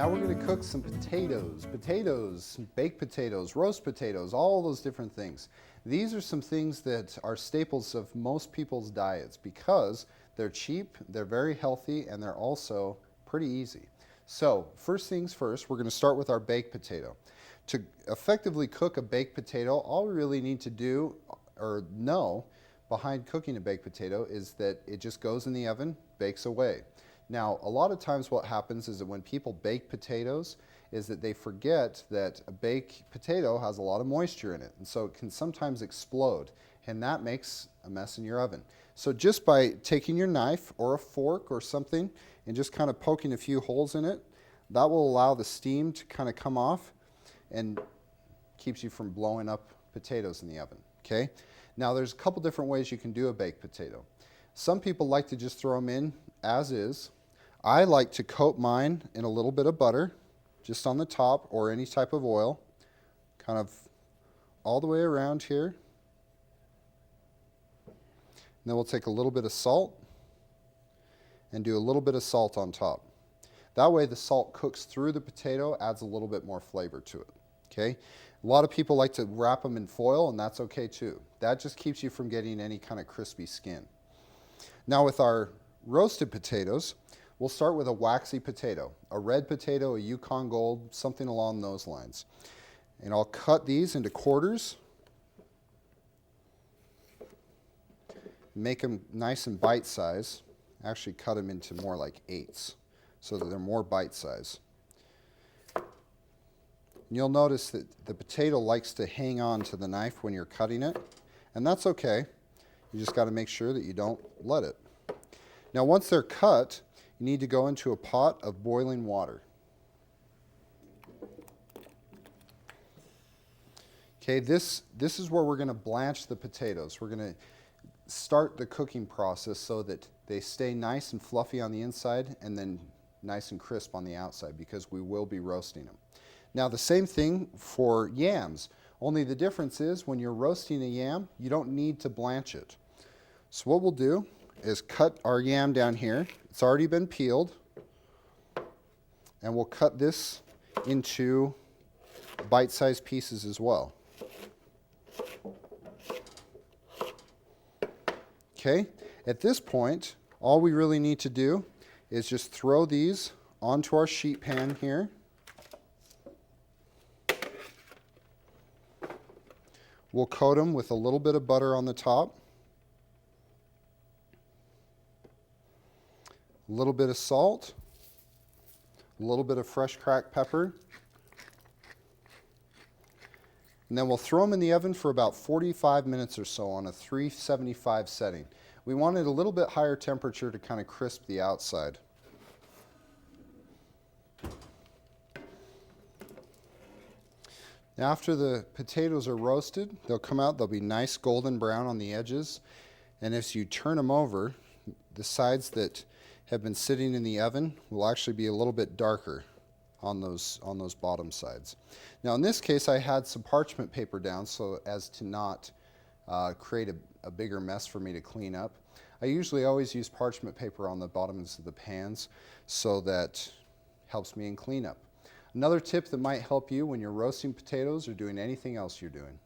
Now we're going to cook some potatoes, baked potatoes, roast potatoes, all those different things. These are some things that are staples of most people's diets because they're cheap, they're very healthy, and they're also pretty easy. So first things first, we're going to start with our baked potato. To effectively cook a baked potato, all we really need to do or know behind cooking a baked potato is that it just goes in the oven, bakes away. Now, a lot of times what happens is that when people bake potatoes is that they forget that a baked potato has a lot of moisture in it, and so it can sometimes explode, and that makes a mess in your oven. So just by taking your knife or a fork or something and just kind of poking a few holes in it, that will allow the steam to kind of come off and keeps you from blowing up potatoes in the oven, okay? Now, there's a couple different ways you can do a baked potato. Some people like to just throw them in as is. I like to coat mine in a little bit of butter, just on the top, or any type of oil, kind of all the way around here. And then we'll take a little bit of salt and do a little bit of salt on top. That way the salt cooks through the potato, adds a little bit more flavor to it, okay? A lot of people like to wrap them in foil, and that's okay too. That just keeps you from getting any kind of crispy skin. Now with our roasted potatoes, we'll start with a waxy potato, a red potato, a Yukon Gold, something along those lines. And I'll cut these into quarters, make them nice and bite size. Actually cut them into more like eighths so that they're more bite size. And you'll notice that the potato likes to hang on to the knife when you're cutting it, and that's okay. You just got to make sure that you don't let it. Now once they're cut, you need to go into a pot of boiling water. Okay, this is where we're going to blanch the potatoes. We're going to start the cooking process so that they stay nice and fluffy on the inside and then nice and crisp on the outside, because we will be roasting them. Now the same thing for yams, only the difference is when you're roasting a yam, you don't need to blanch it. So what we'll do is cut our yam down here. It's already been peeled, and we'll cut this into bite-sized pieces as well. Okay, at this point, all we really need to do is just throw these onto our sheet pan here. We'll coat them with a little bit of butter on the top, a little bit of salt, a little bit of fresh cracked pepper, and then we'll throw them in the oven for about 45 minutes or so on a 375 setting. We want it a little bit higher temperature to kind of crisp the outside. Now after the potatoes are roasted, they'll come out, they'll be nice golden brown on the edges, and as you turn them over, the sides that have been sitting in the oven will actually be a little bit darker on those bottom sides. Now in this case, I had some parchment paper down so as to not create a bigger mess for me to clean up. I usually always use parchment paper on the bottoms of the pans, so that helps me in cleanup. Another tip that might help you when you're roasting potatoes or doing anything else you're doing: